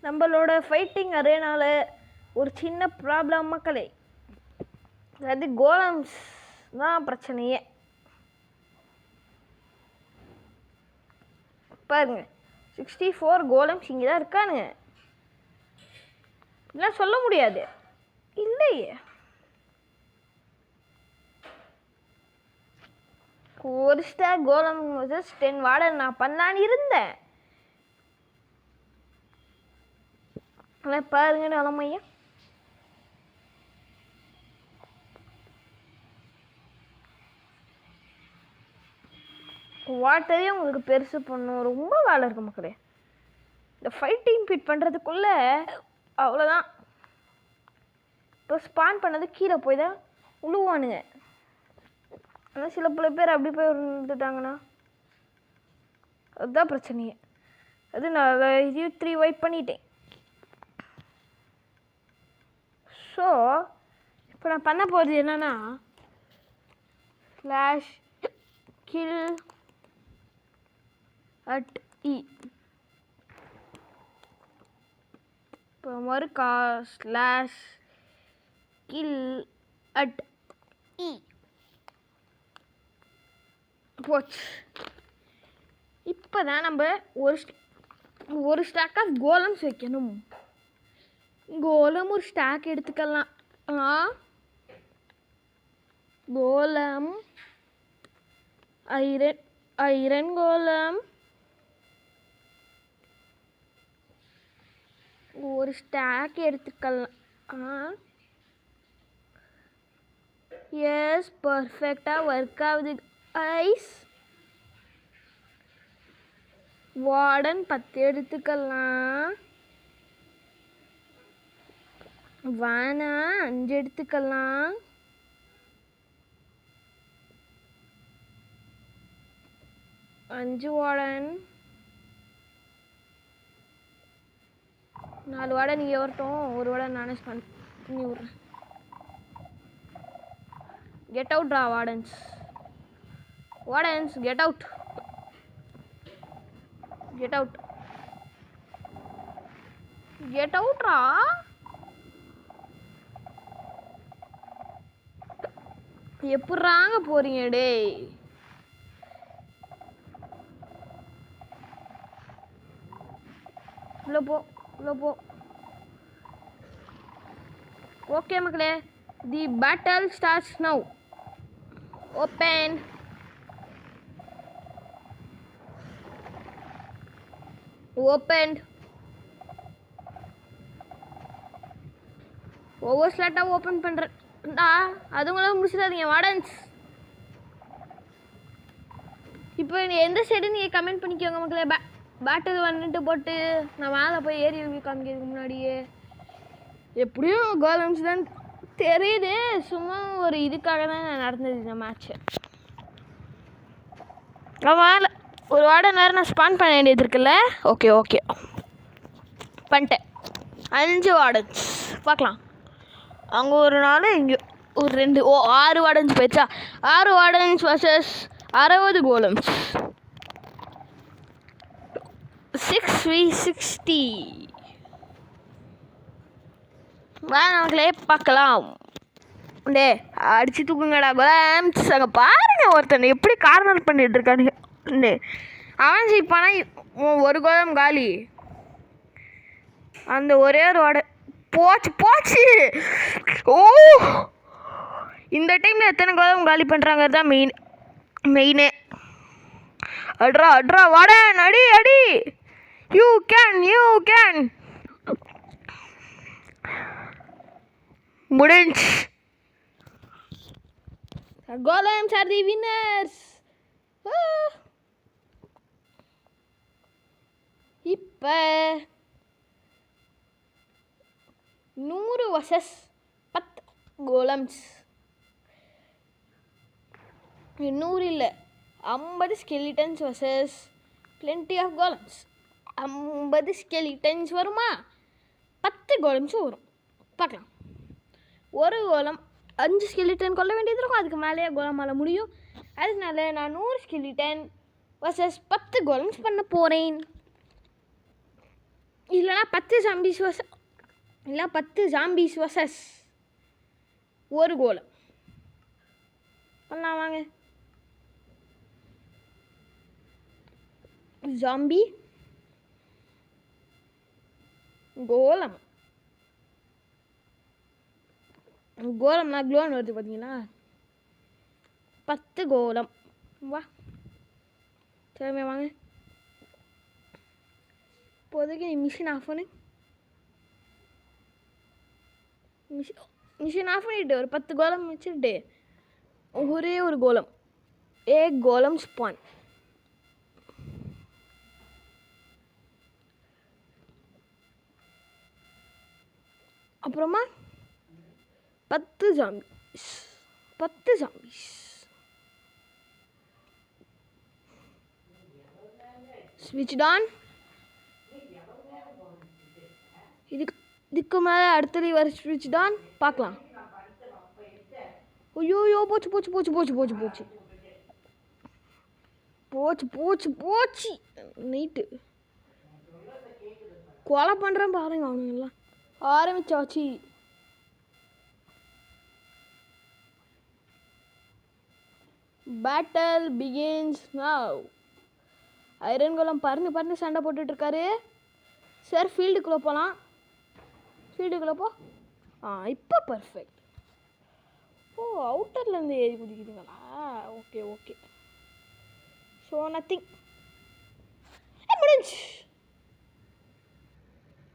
நம்மளோட ஃபைட்டிங் அரேனால ஒரு சின்ன ப்ராப்ளம் மக்களே. அதாவது கோலம்ஸ் தான் பிரச்சனையே. பாருங்க 64 கோலம்ஸ் இங்கே தான் இருக்கானுங்க. இதெல்லாம் சொல்ல முடியாது இல்லையே. ஒரு ஸ்டார் கோலம் 10 வார்டன் நான் பண்ணலான்னு இருந்தேன். பாருங்க நிலமையா. வாட்டரே உங்களுக்கு பெருசு பண்ணும். ரொம்ப வேலை இருக்கு மக்களே. இந்த ஃபைட்டிங் ஃபிட் பண்ணுறதுக்குள்ள அவ்வளோதான். இப்போ ஸ்பான் பண்ணது கீழே போய் தான் உழுவானுங்க. ஆனால் சில பல பேர் அப்படி போய் விழுந்துட்டாங்கன்னா அதுதான் பிரச்சனையே. அது நான் 3 வைப் பண்ணிட்டேன். ஸோ இப்போ நான் பண்ண போகிறது என்னன்னா ஸ்லாஷ் கில் அட் இ. இப்போ மறுக்கா ஸ்லாஷ் கில் அட் இ போச்சு. இப்போ தான் நம்ம ஒரு ஸ்டாக் ஆஃப் கோலம்ஸ் வைக்கணும். கோலம் ஒரு ஸ்டாக் எடுத்துக்கலாம். கோலம் ஐரன் கோலம் ஒரு ஸ்டாக் எடுத்துக்கலாம். எஸ் பர்ஃபெக்டாக ஒர்க் ஆகுது ஐஸ். வார்டன் 10 எடுத்துக்கலாம். வானா 5 எடுத்துக்கலாம். அஞ்சு வார்டன் 4 வார்டன் நீங்கள் வரட்டும். ஒரு வார்டன் நானே பண்ணி விட்றேன். கெட் அவுட் ரா வார்டன்ஸ். Get out. கெட் அவுட்ரா. எப்பட்றாங்க போறீங்க டேய்? உள்ள போ. ஓகே மக்களே, தி பேட்டில் ஸ்டார்ட்ஸ் நவ். ஓப்பன். ஒவ்வொரு ஸ்லாட்டாக ஓப்பன் பண்ணுறேன்டா. அதுங்களாம் முடிச்சிடாதீங்க வார்டன்ஸ். இப்போ எந்த சைடு நீங்கள் கமெண்ட் பண்ணிக்கோங்க மக்களே. பேட்டில் வந்துட்டு போட்டு நான் மேலே போய் ஏறி காமிக்கிறதுக்கு முன்னாடியே எப்படியும் கோலம்ஸ் தான் தெரியுது. சும்மா ஒரு இதுக்காக தான் நடந்தது இந்த மேட்ச்சு. மேலே ஒரு வார்டன் வேறு நான் ஸ்பான் பண்ண வேண்டியது இருக்குல்ல. ஓகே பண்ணிட்டேன். 5 வார்டன்ஸ் பார்க்கலாம். அங்கே ஒரு நாள் இங்கே ஒரு 2 6 வார்டன்ஸ் போயிடுச்சா. 6 வார்டன்ஸ் வர்சஸ் 60 கோலம்ஸ். 6v60. நமக்குள்ளே பார்க்கலாம். டே அடிச்சு தூக்குங்கடா கோலம்ஸ். அங்கே பாருங்க ஒருத்தனை எப்படி கார்னர் பண்ணிட்டு இருக்கானுங்க. அவன் ஜெயிப்பானா ஒரு கோலம் காலி. அந்த ஒரே ஒரு வார்டன் போச்சு. ஓ இந்த டைமில் எத்தனை கோலம் காலி பண்ணுறாங்கிறது தான் மெயினே. அட்ரா வார்டன் அடி. யூ கேன் முடிஞ்சு. Golems are the winners. இப்போ 100 vs 10 கோலம்ஸ். 100 இல்லை 50 skeletons versus plenty of golems. 50 skeletons வருமா? 10 கோலம்ஸும் வரும். பார்க்கலாம். ஒரு கோலம் 5 ஸ்கெலிட்டன் கொல்ல வேண்டியது இருக்கும். அதுக்கு மேலேயே கோலமால் முடியும். அதனால நான் 100 ஸ்கெலிட்டன் வர்சஸ் 10 கோலம்ஸ் பண்ண போகிறேன். இல்லைனா 10 ஜாம்பிஸ் வர்சஸ் ஒரு கோலம் பண்ணலாம் வாங்க. ஜாம்பி கோலம்னா க்ளோன் வருது பார்த்தீங்களா? 10 கோலம். வா சரிமே வாங்க. இப்போதைக்கு மிஷின் ஆஃப் பண்ணு. மிஷின் ஆஃப் பண்ணிவிட்டு ஒரு 10 கோலம் வச்சுட்டு ஒரே ஒரு கோலம் கோலம் ஸ்பான். அப்புறமா 10 ஜாம்பிஸ் ஸ்விட்ச் டான். இதுக்கு மேலே அடுத்தது வர ஸ்விட்ச் டான் பார்க்கலாம். ஐயோ போச்சு நைட்டு கொலை பண்ணுறேன் பாருங்க. அவனுங்கெல்லாம் ஆரம்பிச்சாச்சு. Battle begins now. ஐரன் கோலம் பறந்து சண்டை போட்டுட்ருக்காரு. சரி ஃபீல்டுக்குள்ளே போகலாம். ஃபீல்டுக்குள்ளே போ. இப்போ பர்ஃபெக்ட். ஓ அவுட்டர்லேருந்து ஏறி குதிக்குதுங்களா? ஓகே. So nothing.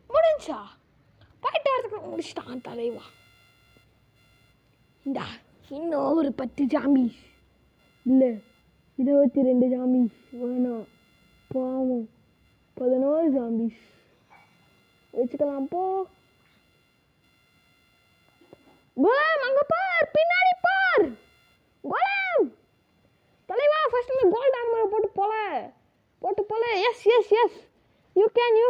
முடிஞ்சா போயிட்டு வரதுக்கு முடிச்சிட்டான் தலைவா. இந்தா இன்னும் ஒரு 10 ஜாம்பிஸ் இல்லை 22 ஜாம்பிஸ் வேணாம் பாவம். 11 ஜாம்பிஸ் வச்சுக்கலாம். போ கோலம் அங்கே பார், பின்னாடி பார். கோலம் தலைவா ஃபர்ஸ்ட் இந்த கோல்ட் ஆர்மர் போட்டு போல. Yes you can.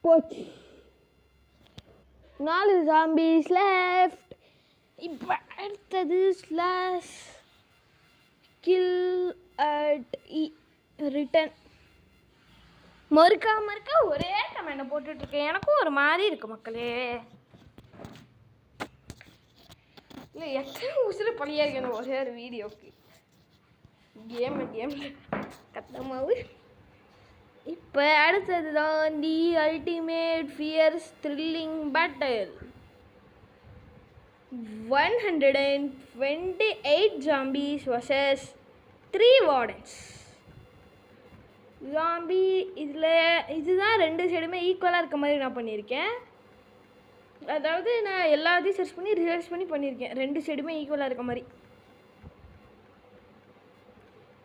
போச்சு. 4 ஜாம்பிஸ் லெஃப்ட். இப்போ அடுத்தது ஸ்லாஷ் கில் அட் ரிட்டன். மறுக்கா ஒரே கமெண்ட் போட்டுட்ருக்கேன். எனக்கும் ஒரு மாதிரி இருக்கு மக்களே. இல்லை எத்தனை உசுறு பழியாக இருக்கணும் ஒரே ஒரு வீடியோக்கு. கேமில் கத்தமாவு. இப்போ அடுத்தது தான் the ultimate fierce thrilling battle. 128 zombies versus 3 wardens. Zombie இதுதான் 2 சைடுமே ஈக்குவலாக இருக்க மாதிரி நான் பண்ணியிருக்கேன். அதாவது நான் எல்லாத்தையும் சர்ச் பண்ணி பண்ணியிருக்கேன். 2 சைடுமே ஈக்குவலாக இருக்க மாதிரி.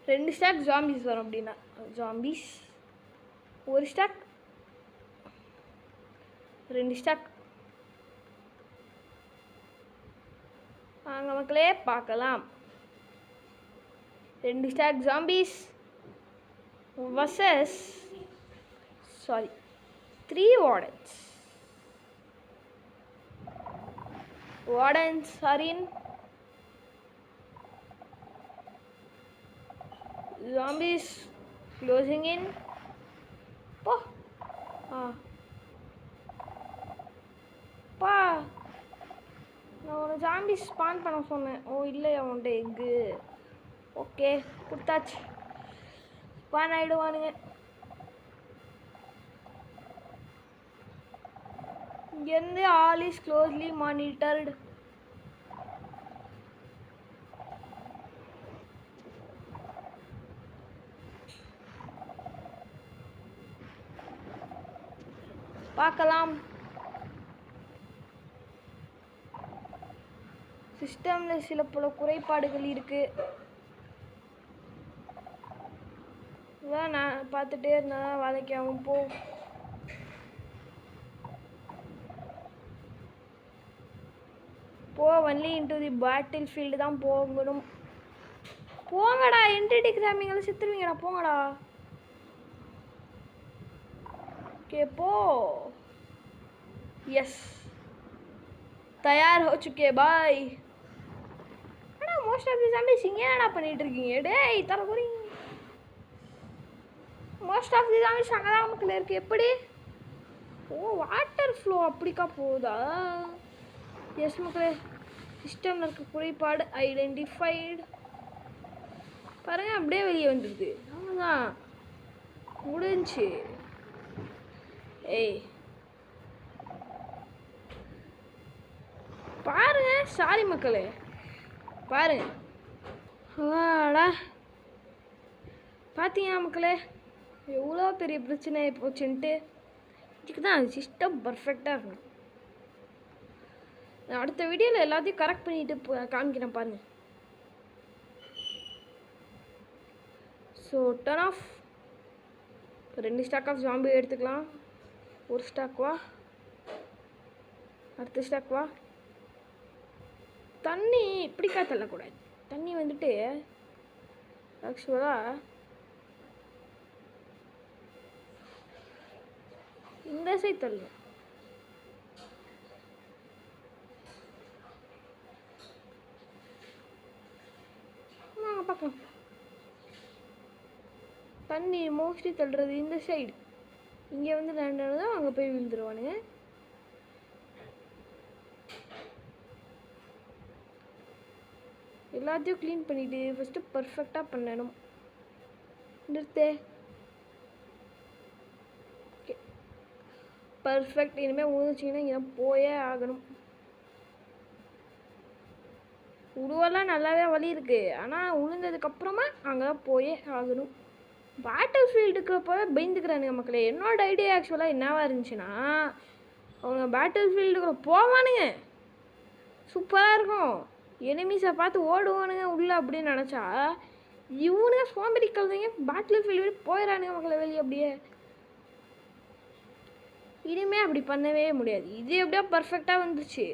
2 ஸ்டாக் ஜாம்பிஸ் வரும். அப்படின்னா ஜாம்பிஸ் 1 ஸ்டாக் 2 ஸ்டாக். வாங்க மக்களே பார்க்கலாம். 2 stock zombies versus 3 wardens. Wardens are in. Zombies closing in. பா நான் ஒரு ஜாம்பி ஸ்பான் பண்ண சொன்னேன். ஓ இல்லை அவன்கிட்ட எக்கு. ஓகே கொடுத்தாச்சு. ஸ்பான் ஆகிடுவானுங்க. இங்கேருந்து ஆல் இஸ் க்ளோஸ்லி மானிட்டர்டு. பார்க்கலாம். சிஸ்டமில் சில பல குறைபாடுகள் இருக்குது. இதான் நான் பார்த்துட்டே இருந்தால் வேலைக்காகவும் only into the battlefield தான் போகணும். போங்கடா என்டிடி கிராமிங்களை செத்துருவீங்கடா போங்கடா. ஓகே போ. எஸ் தயார் हो चुके बाय. ஆனால் மோஸ்ட் ஆஃப் தி ஜாம்பிஸ் இங்கே என்னடா பண்ணிகிட்டு இருக்கீங்க? டேய் தர போகிறீங்க. மோஸ்ட் ஆஃப் தி ஜாம்பிஸ் அங்கே தான் நமக்குள்ள இருக்குது. எப்படி? ஓ, வாட்டர் ஃப்ளோ அப்படிக்கா போகுதா? எஸ் மக்களே, சிஸ்டமில் இருக்க குறைபாடு ஐடென்டிஃபைடு. பாருங்கள், அப்படியே வெளியே வந்துடுது. ஆமாம், முடிஞ்சு. ஏய் பாருங்க, சாரி மக்களே, பாருங்க. வாடா, பார்த்தீங்கன்னா மக்களே எவ்வளோ பெரிய பிரச்சனை போச்சுன்ட்டு. இதுக்கு தான் சிஸ்டம் பர்ஃபெக்டாக இருக்கணும். நான் அடுத்த வீடியோவில் எல்லாத்தையும் கரெக்ட் பண்ணிட்டு காமிக்கிறேன் பாருங்கள். So turn off. 2 stack of zombie எடுத்துக்கலாம். 1 ஸ்டாக் வா, அடுத்த ஸ்டாக் வா. தண்ணி இப்படிக்கா தள்ளக்கூடாது. தண்ணி வந்துட்டு ஆக்சுவலாக இந்த சைட் தள்ளும். பார்க்கலாம். தண்ணி மோஸ்ட்லி தள்ளுறது இந்த சைடு. இங்கே வந்து லேண்ட் தான் அங்கே போய் விழுந்துருவானுங்க. எல்லாத்தையும் க்ளீன் பண்ணிவிட்டு ஃபஸ்ட்டு பர்ஃபெக்டாக பண்ணணும். நிறுத்தே. Okay, perfect. இனிமேல் உழுந்துச்சிங்கன்னா இங்கே போயே ஆகணும். உருவெல்லாம் நல்லாவே வலி இருக்குது, ஆனால் உளுந்ததுக்கப்புறமா அங்கே தான் போயே ஆகணும். பேட்டில் ஃபீல்டுக்குள்ளே பயந்துக்கிறானுங்க மக்களே. என்னோட ஐடியா ஆக்சுவலாக என்னவா இருந்துச்சுன்னா, அவங்க பேட்டில் ஃபீல்டுக்குள்ளே போவானுங்க, சூப்பராக இருக்கும், எனிமீஸை பார்த்து ஓடுவானுங்க உள்ளே அப்படின்னு நினச்சா, இவனுங்க சோம்பேறி கலந்தீங்க பேட்டில் ஃபீல்டு போயிடறானுங்க மக்களை வெளியே. அப்படியே இனிமேல் அப்படி பண்ணவே முடியாது. இது எப்படியா பர்ஃபெக்டாக வந்துச்சு.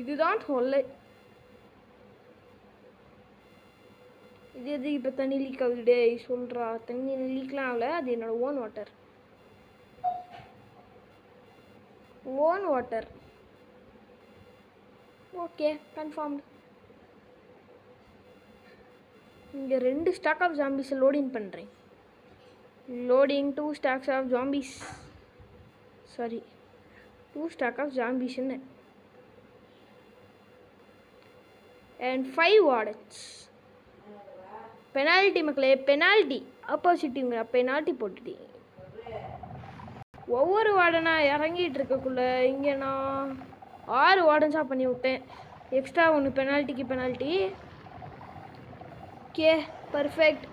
இதுதான் தொல்லை. இது எது இப்போ தண்ணி லீக் ஆகுது சொல்கிறா? தண்ணி லீக்லாம் ஆகல, அது என்னோடய own water. Own water. Okay, confirmed. இங்கே 2 ஸ்டாக் ஆஃப் ஜாம்பிஸை லோடிங் பண்ணுறேன். Loading 2 stacks of zombies. Sorry, 2 stack of ஜாம்பிஸ்ன்னு. And 5 wardens. பெனால்ட்டி மக்களே, பெனால்ட்டி. ஆப்போசிட் டீம் பெனால்ட்டி போட்டுட்டீங்க. ஒவ்வொரு வார்டனாக இறங்கிட்டு இருக்கக்குள்ளே இங்கே நான் 6 வார்டன்ஸாக பண்ணி விட்டேன். எக்ஸ்ட்ரா 1 பெனால்ட்டிக்கு penalty. Okay, perfect.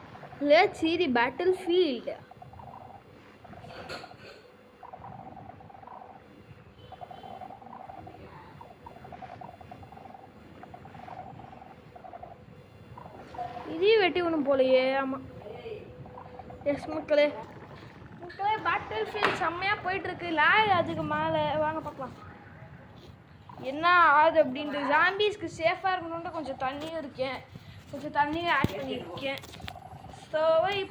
Let's see the battlefield. இதையும் வெட்டி ஒன்றும் போலையே. ஆமாம், எஸ் மக்களே. மக்களே, பேட்டில் ஃபீல்ட் செம்மையாக போயிட்டுருக்கு. லேக் அதுக்கு மேலே வாங்க பார்க்கலாம் என்ன ஆகுது அப்படின்ட்டு. ஜாம்பிஸ்க்கு சேஃபாக இருக்கணுன்ட்டு கொஞ்சம் தண்ணியும் இருக்கேன், கொஞ்சம் தண்ணியும் ஆட் பண்ணியிருக்கேன். ஸோ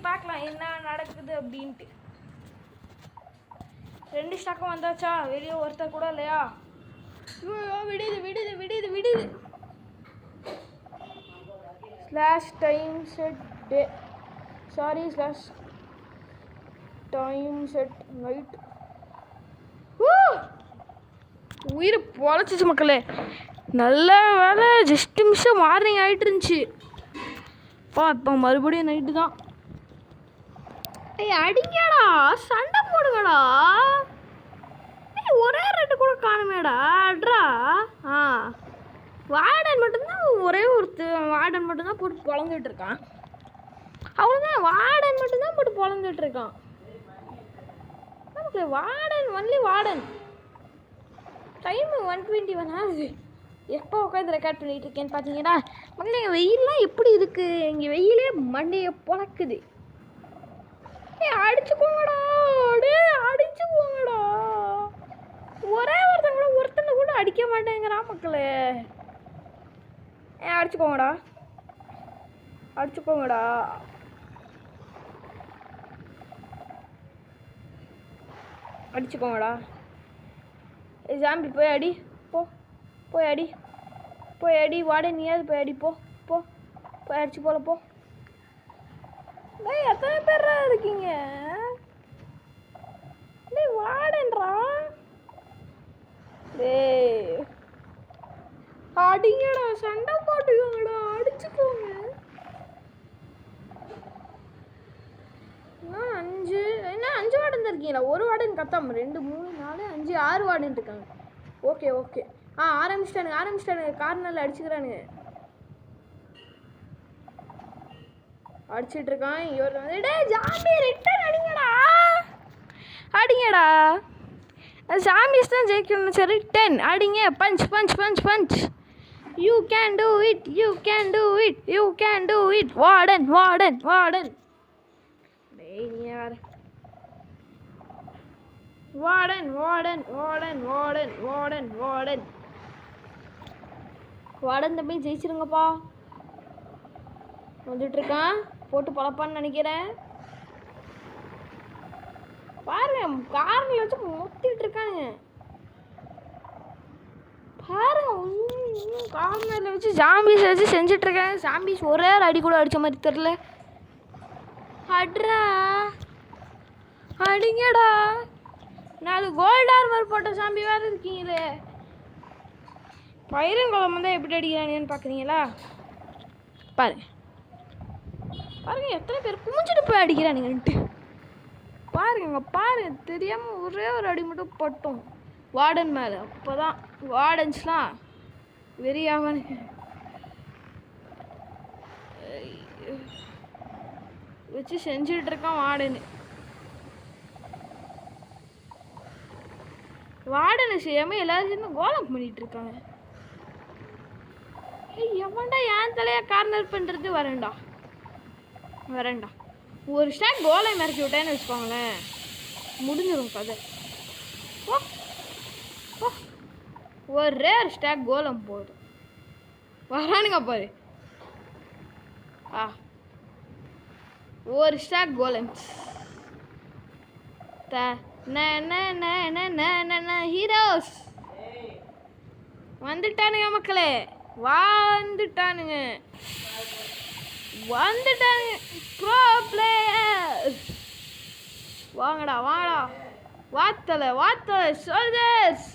பார்க்கலாம் என்ன நடக்குது அப்படின்ட்டு. 2 ஸ்டாக்கும் வந்தாச்சா? வெளியே ஒருத்தர் கூட இல்லையா? விடுது விடுது விடுது விடுது. /time set day. Sorry, /time set night. உயிர் பொழைச்சிச்சு மக்களே. நல்ல வேலை, ஜஸ்ட் நிமிஷம் மார்னிங் ஆகிட்டு இருந்துச்சு. இப்போ மறுபடியும் நைட்டு தான். அடிங்கடா, சண்டை போடுங்கடா. ஒரே 2 கூட காணுமேடா. அட்ரா. வார்டன் மட்டும்தான், ஒரே வார்டன் மட்டும்தான் போட்டு பொழந்துட்டு இருக்கான். அவ்வளோதான், வார்டன் மட்டும்தான் போட்டு பொழந்துட்டு இருக்கான். நமக்கு வார்டன், ஒன்லி வார்டன். டைம் 1:21 ஆகுது. எப்போ உட்காந்து ரெக்கார்ட் பண்ணிகிட்டு இருக்கேன்னு பார்த்தீங்கன்னா மக்களே, எங்கள் வெயிலெலாம் எப்படி இருக்குது? இங்கே வெயிலே மண்டையை பொழக்குது. அடிச்சுக்கோங்கடா, அடிச்சுக்கோங்கடா. ஒரே ஒருத்தனை கூட அடிக்க மாட்டேங்கிறா மக்களே. அடிச்சுக்கோங்கடா, அடிச்சுக்கோங்கடா. அடிச்சுக்கோங்கடா. ஜாம்பி போய் அடி, போய் அடி, வாடகை நீயாவது போய் அடி, போய் அடிச்சு போல போ. எத்தனை பேரா இருக்கீங்க? வாடன்றா. டேய் அடிங்கடா, சண்டை போட்டுக்கோங்கடா, அடிச்சுக்கோங்க. 5 என்ன 5 வார்டன் தான் இருக்கீங்களா? ஒரு வார்டன் கத்தாம 2 3 4 5 6 வார்டன் இருக்காங்க. Okay okay. ஆரம்பிச்சிட்டானுங்க. கார்னரில் அடிச்சுக்கிறானுங்க. அடிச்சிட்டு இருக்கான். இவர் வந்து டேய் ஜாம்பி ரிட்டர்ன் அடிங்கடா. ஜாம்பிஸ் தான் ஜெயிக்கணும். சரி ரிட்டர்ன் அடிங்க. Punch. You can do it. Warden. டேய் நீ யார்? வார்டன். வார்டன் தம்பி ஜெயிச்சிருங்கப்பா. வந்துட்டுருக்கான். போட்டு பழப்பான்னு நினைக்கிறேன். பாருங்க கார்னில் வச்சு மொத்திட்டு இருக்கானுங்க. பாருங்க கார்னரில் வச்சு ஜாம்பிஸ் வச்சு செஞ்சிட்ருக்காங்க. ஜாம்பிஸ் ஒரே அடி கூட அடித்த மாதிரி தெரில. அடிங்கடா. 4 கோல்டு ஆர்மர் போட்ட ஜாம்பி வேறு இருக்கீங்களே. பயிரன் குழம்பு தான் எப்படி அடிக்கிறானுன்னு பார்க்குறீங்களா? பாருங்க எத்தனை பேர் குமிஞ்சிட்டு போய் அடிக்கிறானுங்கன்ட்டு. பாருங்க தெரியாமல் ஒரே ஒரு அடி மட்டும் பட்டோம் வார்டன் மேலே. அப்போ தான் வார்டன்ஸ்லாம் வெறியாவானுங்க. வச்சு செஞ்சிட்ருக்கான் வார்டனை செய்யாமல் எல்லாரும் சேர்ந்து கோலம் பண்ணிட்டு இருக்காங்க. எவன்டா என் தலையா கார்னர் பண்ணுறது? வரேன்டா. ஒரு ஸ்டாக் கோலை மறைச்சி விட்டேன்னு வச்சுக்கோங்களேன், முடிஞ்சிடும் கதை. ஒரே ஒரு ஸ்டாக் கோலம் போதும். வரானுங்க பாரு. ஒரு ஸ்டாக் கோலம்ஸ். ஹீரோஸ் வந்துட்டானுங்க மக்களே. வந்துட்டானுங்க ப்ரோ பிளேயர்ஸ். வாங்கடா வாத்தலை soldiers.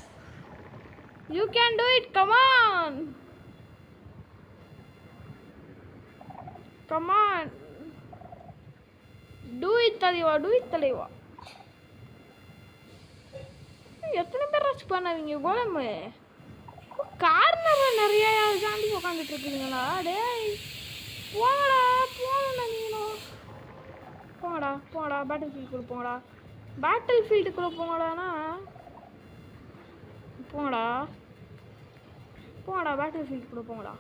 You can do it. Come on do it தலைவா. எத்தனை பேர் ரஷ் பண்ணாதீங்க கோலமு. கார்னரில் நிறையா ஜாம்பி உட்காந்துட்டு இருக்குதுங்களா? டேய் போங்கடா நீங்களும் போங்கடா பேட்டில் ஃபீல்டுக்குள்ளே போங்கடா. பேட்டில் ஃபீல்டுக்குள்ளே போங்கடா.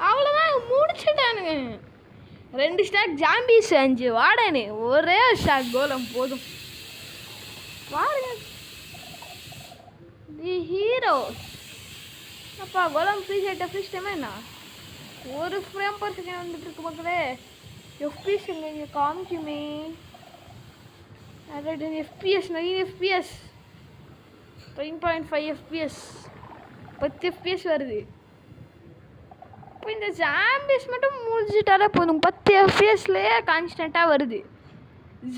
அவ்வளோதான் முடிச்சுட்டானுங்க. 2 ஸ்டாக் ஜாம்பிஸ் 5 வாடனே ஒரே ஸ்டாக் கோலம் போதும். பாருங்க தி ஹீரோஸ். அப்பா கோலம் ஃப்ரீ டைம் என்ன? ஒரு ஃப்ரேம் பர் செகண்ட் வந்துட்டு இருக்கு மக்களே. எஃப்பிஎஸ் எங்க காமிக்குமே? அதாவது எஃப்பிஎஸ் 9.5 எஃப்பிஎஸ் 10 எஃப்பிஎஸ் வருது. இப்போ இந்த ஜாம்பிஸ் மட்டும் முடிஞ்சிட்டாலே போதும். 10 எஃப்பிஎஸ்லேயே கான்ஸ்டண்ட்டாக வருது.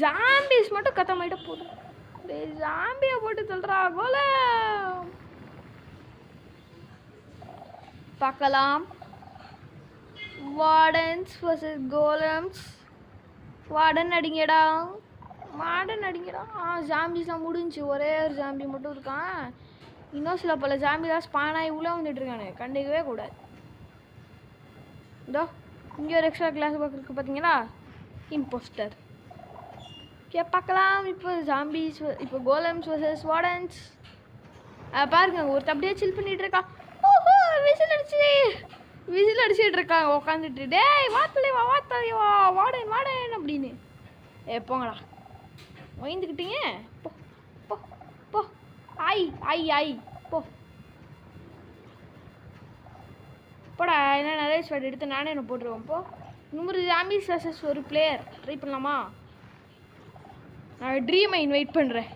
ஜாம்பிஸ் மட்டும் கத்தமாயிட்ட போதும். ஜாம்பியை போட்டு சொல்கிறா போல. பார்க்கலாம். Wardens versus golems. வார்டன் அடிங்கடா. ஜாம்பிஸ்லாம் முடிஞ்சு ஒரே ஒரு ஜாம்பி மட்டும் இருக்கான். இன்னும் சில பல ஜாம்பிலாம் ஸ்பானாகி உள்ளே வந்துட்டு இருக்கானு. கண்டிக்கவே கூடாது. இதோ இங்கே ஒரு எக்ஸ்ட்ரா கிளாஸ் பாக்ஸ் இருக்குது பார்த்தீங்களா? இம்போஸ்டர். ஓகே பார்க்கலாம். இப்போ கோலம்ஸ் வர்சஸ் வார்டன்ஸ். பாருங்க ஒருத்தர் அப்படியே சில் பண்ணிட்டு இருக்கா. விசில் அடிச்சுட்டு இருக்காங்க உட்காந்துட்டு. டேய் வாத்தலைவா வார்டன் அப்படின்னு. போங்கடா வாங்கிக்கிட்டீங்க. போ ஐ போடா. என்ன நிறைய ஸ்வாட் எடுத்து நானே என்ன போட்டுருவேன். இப்போ 100 ஜாம்பிஸ் வர்சஸ் ஒரு பிளேயர் ட்ரை பண்ணலாமா? நான் ட்ரீமை இன்வைட் பண்ணுறேன்.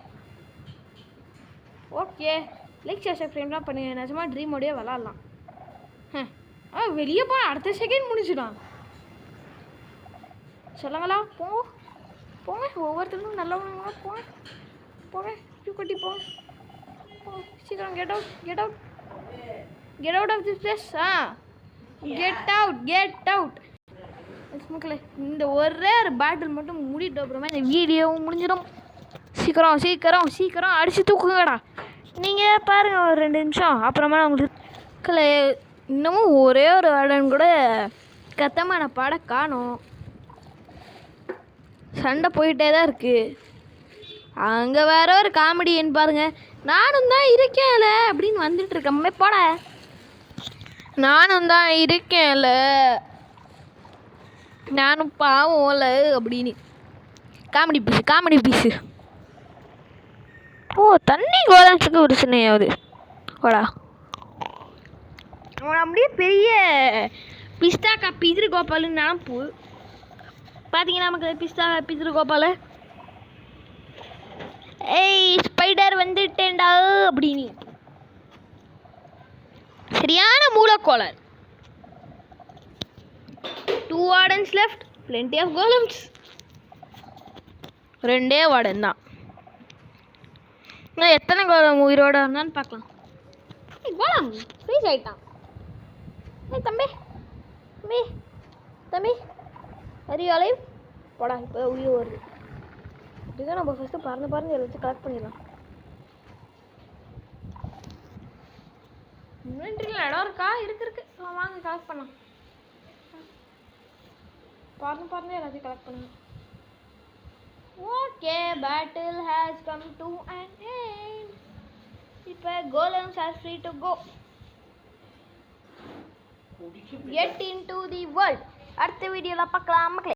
ஓகே லைக் ஷேர் சப்ஸ்கிரைப்லாம் பண்ணுங்கள். நிஜமாக ட்ரீமோடையே விளாட்லாம். வெளியே போனால் அடுத்த செகண்ட் முடிஞ்சிடும். சொல்லுங்களா போ போங்க, ஒவ்வொருத்தரும் நல்லவங்க. போங்க போங்க, குட்டி போங்க. சீக்கிரம் get out, get out, get out of this place. Get out, get out. மக்களே, இந்த ஒரே ஒரு பேட்டில் மட்டும் முடிட்டு அப்புறமா இந்த வீடியோவும் முடிஞ்சிடும். சீக்கிரம் சீக்கிரம் சீக்கிரம் அடித்து தூக்குங்கடா. நீங்கள் பாருங்கள் ஒரு 2 நிமிஷம், அப்புறமா உங்களுக்கு இன்னமும் ஒரே ஒரு வார்டன் கூட கத்தமான பாட காணும். சண்டை போயிட்டே தான் இருக்குது. அங்கே வேற ஒரு காமெடின்னு பாருங்கள். நானும் தான் இருக்கேன்ல அப்படின்னு வந்துட்டு இருக்கமே போட. நானும் தான் இருக்கேன்ல, நானும் பாவம்ல அப்படின்னு காமெடி பீஸு, காமெடி பீஸு. ஓ, தண்ணி கோலம்ஸுக்கு ஒரு சின்னையாவது ஓடா. அவன் அப்படியே பெரிய பிஸ்தாக்கா பிதிரு கோபாலுன்னு நினப்பு. பார்த்தீங்கன்னா நமக்கு பிஸ்தாக்கா பிதிரு கோபால். ஏய் ஸ்பைடர் வந்துட்டேன்டா அப்படின்னு சரியான மூலக்கோளர். 2 wardens left, plenty of golems. 2 warden தான். நான் எத்தனை கோலம் உயிரோட இருந்தான்னு பார்க்கலாம். கோலம் ஃப்ரீஸ் ஆகிட்டான். தம்பி தம்பி தம்பி அறியாலை போடா. இப்போ உயிர் வருது. இதுதான் நம்ம ஃபஸ்ட்டு பறந்து எல்லாத்தையும் கலெக்ட் பண்ணிடலாம். இன்வென்ட்ரியில் இடம் இருக்கா? இருக்கு. வாங்க கலெக்ட் பண்ணலாம். பறந்து எல்லாத்தையும் கலெக்ட் பண்ணலாம். Okay, battle has come to an end. இப்போ golems are free to go. Get into the world. அடுத்த வீடியோவில் பார்க்கலாம் மக்களே.